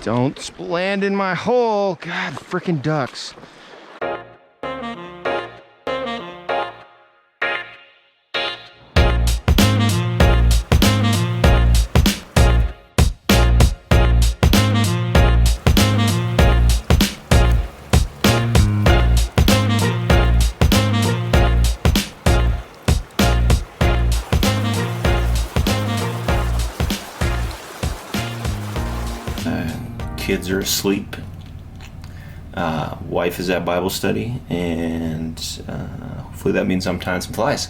Don't land in my hole. God, freaking ducks. Kids are asleep. Wife is at Bible study, and hopefully that means I'm tying some flies.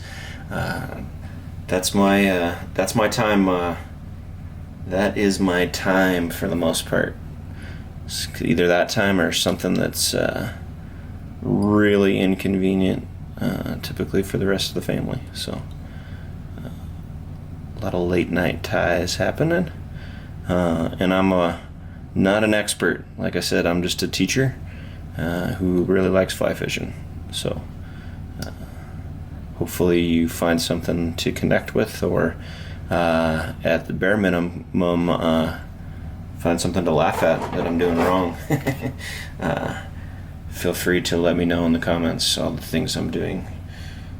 That's my time. That is my time for the most part. It's either that time or something that's really inconvenient, typically for the rest of the family. So a lot of late night ties happening, and I'm not an expert. Like I said, I'm just a teacher who really likes fly fishing. So hopefully you find something to connect with, or at the bare minimum, find something to laugh at that I'm doing wrong. Feel free to let me know in the comments all the things I'm doing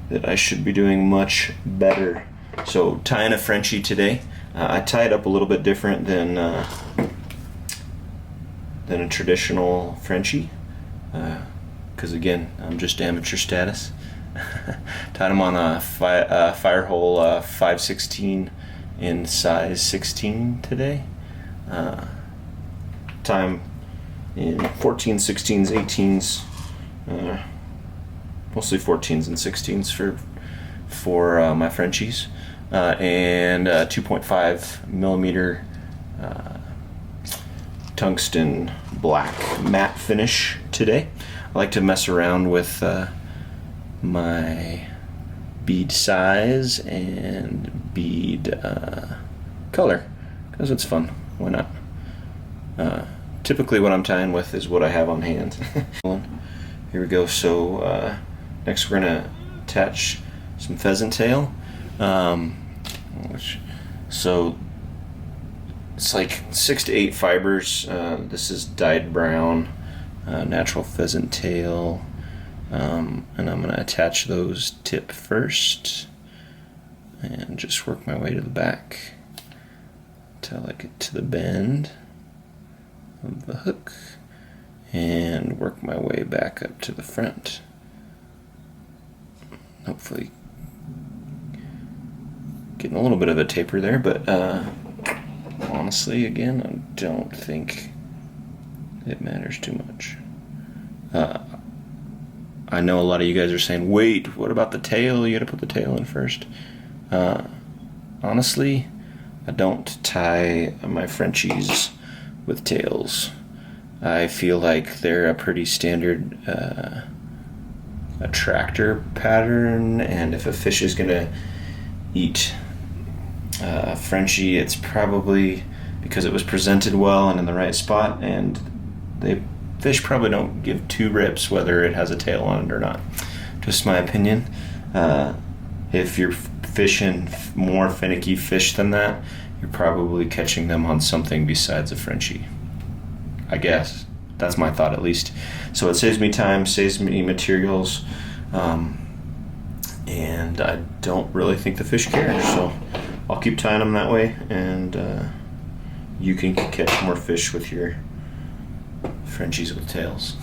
that I should be doing much better. So tying a Frenchie today. I tie it up a little bit different than a traditional Frenchie, because again, I'm just amateur status. Tied him on a Firehole 516 in size 16 today. Time in 14s, 16s, 18s, mostly 14s and 16s for my Frenchies, and 2.5 millimeter tungsten black matte finish today. I like to mess around with my bead size and bead color because it's fun. Why not? Typically what I'm tying with is what I have on hand. Here we go. So next we're gonna attach some pheasant tail. So it's like 6 to 8 fibers. This is dyed brown, natural pheasant tail, and I'm going to attach those tip first and just work my way to the back till I get to the bend of the hook and work my way back up to the front. Hopefully getting a little bit of a taper there, but honestly, again, I don't think it matters too much. I know a lot of you guys are saying, wait, what about the tail? You gotta put the tail in first. Honestly, I don't tie my Frenchies with tails. I feel like they're a pretty standard attractor pattern, and if a fish is gonna eat Frenchie, it's probably because it was presented well and in the right spot, and fish probably don't give two rips whether it has a tail on it or not. Just my opinion. If you're fishing more finicky fish than that, you're probably catching them on something besides a Frenchie, I guess. That's my thought, at least. So it saves me time, saves me materials, and I don't really think the fish care, so I'll keep tying them that way, and you can catch more fish with your Frenchies with tails.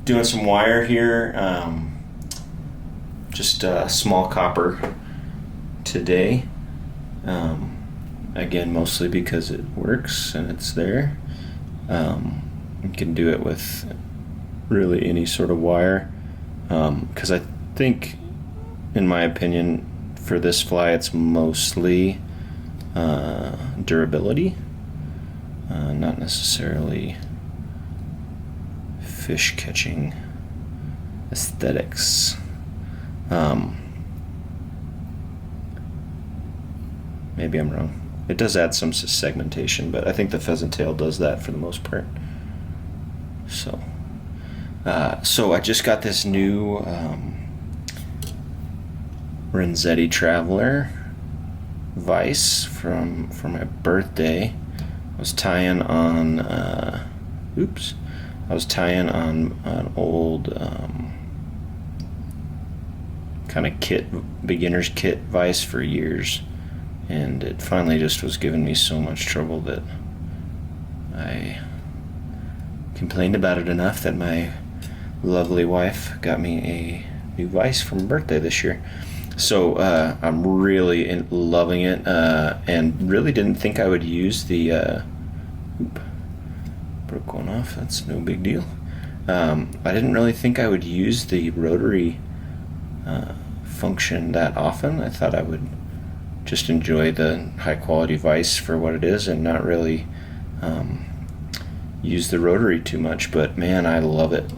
Doing some wire here, just small copper today. Again, mostly because it works and it's there. You can do it with really any sort of wire, because I think, in my opinion, for this fly, it's mostly durability, not necessarily fish catching aesthetics. Maybe I'm wrong. It does add some segmentation, but I think the pheasant tail does that for the most part. So I just got this new Renzetti Traveler Vise for my birthday. I was tying on, I was tying on an old kind of beginner's kit vise for years, and it finally just was giving me so much trouble that I complained about it enough that my lovely wife got me a new vise for my birthday this year. So I'm really loving it, and really didn't think I would use the broke one off, that's no big deal. I didn't really think I would use the rotary function that often. I thought I would just enjoy the high quality vise for what it is and not really use the rotary too much, but man, I love it.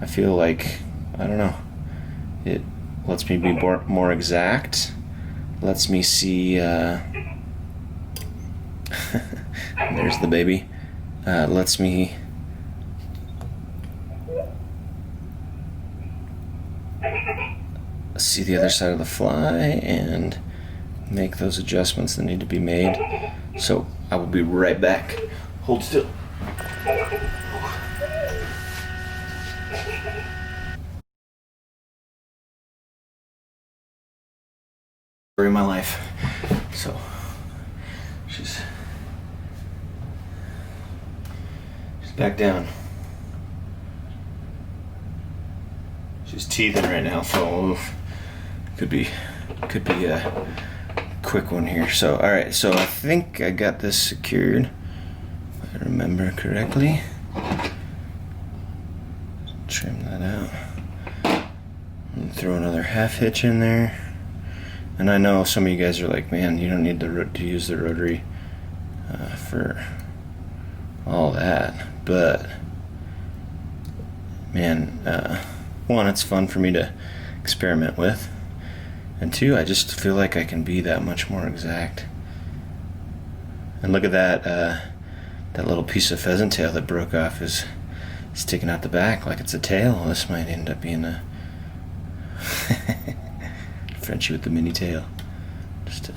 I feel like, I don't know, it lets me be more exact, lets me see, there's the baby, lets me see the other side of the fly and make those adjustments that need to be made. So I will be right back. Hold still. Story of my life. So she's back down. She's teething right now, so could be a quick one here. So all right, so I think I got this secured, if I remember correctly. Trim that out and throw another half hitch in there. And I know some of you guys are like, man, you don't need to use the rotary for all that, but man, one, it's fun for me to experiment with, and two, I just feel like I can be that much more exact. And look at that, that little piece of pheasant tail that broke off is sticking out the back like it's a tail. This might end up being a Frenchie with the mini tail. Just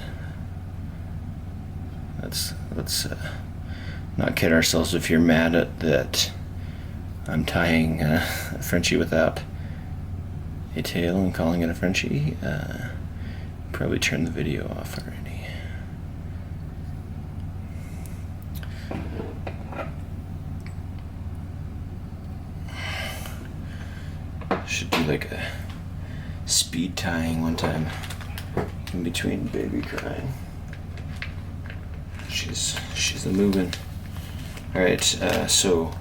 let's not kid ourselves. If you're mad at that I'm tying a Frenchie without a tail and calling it a Frenchie, probably turn the video off already. Should do like a speed tying one time in between baby crying. She's a moving. All right, so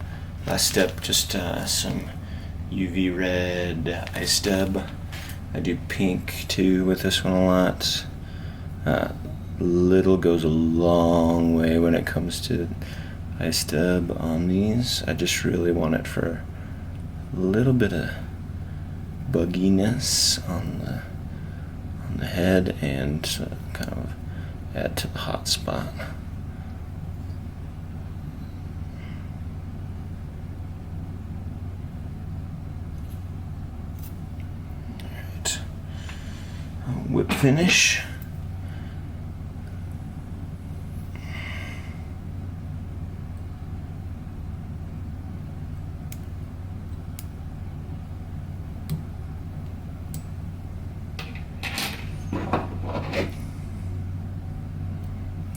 last step, just some UV red ice dub. I do pink too with this one a lot. Little goes a long way when it comes to ice dub on these. I just really want it for a little bit of bugginess on the head and kind of add to the hot spot. Alright, whip finish.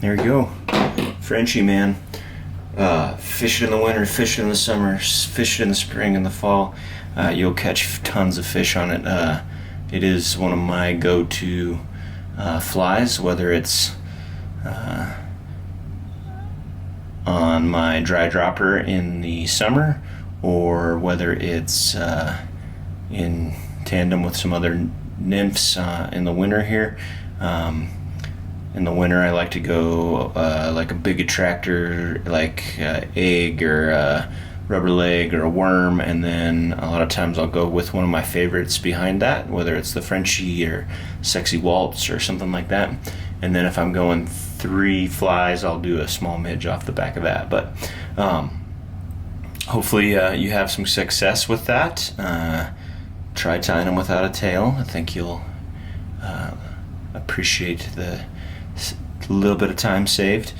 There we go. Frenchie, man. Fish it in the winter, fish it in the summer, fish it in the spring and the fall. You'll catch tons of fish on it. It is one of my go-to flies, whether it's on my dry dropper in the summer or whether it's in tandem with some other nymphs in the winter here. In the winter, I like to go like a big attractor, like egg or rubber leg or a worm, and then a lot of times I'll go with one of my favorites behind that, whether it's the Frenchie or Sexy Waltz or something like that. And then if I'm going 3 flies, I'll do a small midge off the back of that. But hopefully you have some success with that. Try tying them without a tail. I think you'll appreciate the little bit of time saved.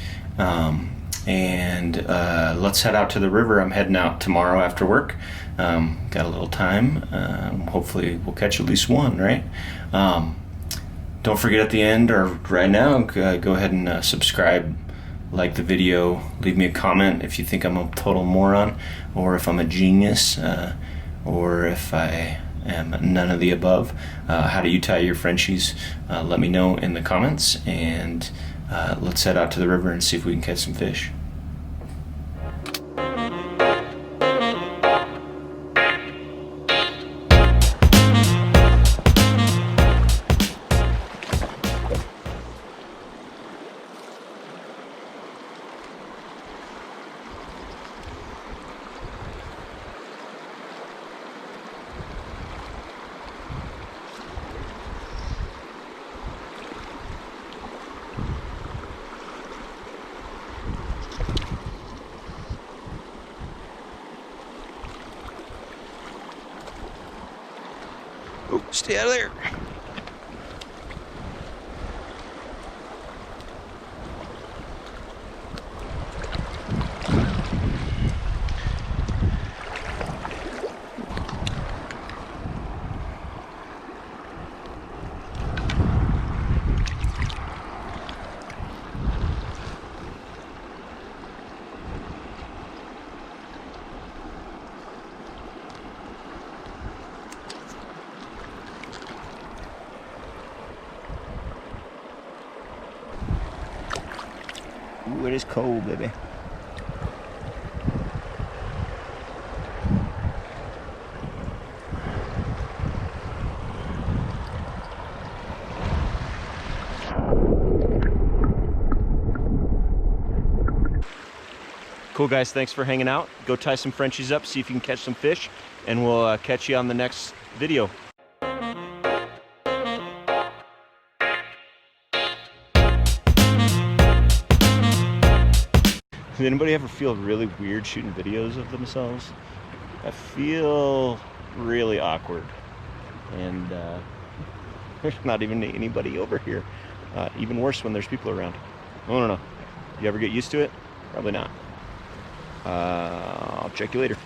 Let's head out to the river. I'm heading out tomorrow after work. Got a little time. Hopefully we'll catch at least one, right? Don't forget at the end or right now, go ahead and subscribe, like the video, leave me a comment if you think I'm a total moron, or if I'm a genius, or if I am none of the above. How do you tie your Frenchies? Let me know in the comments, and let's head out to the river and see if we can catch some fish. Oh, stay out of there. Ooh, it is cold, baby. Cool, guys. Thanks for hanging out. Go tie some Frenchies up, see if you can catch some fish, and we'll catch you on the next video. Does anybody ever feel really weird shooting videos of themselves? I feel really awkward, and there's not even anybody over here. Even worse when there's people around. I don't know. You ever get used to it? Probably not. I'll check you later.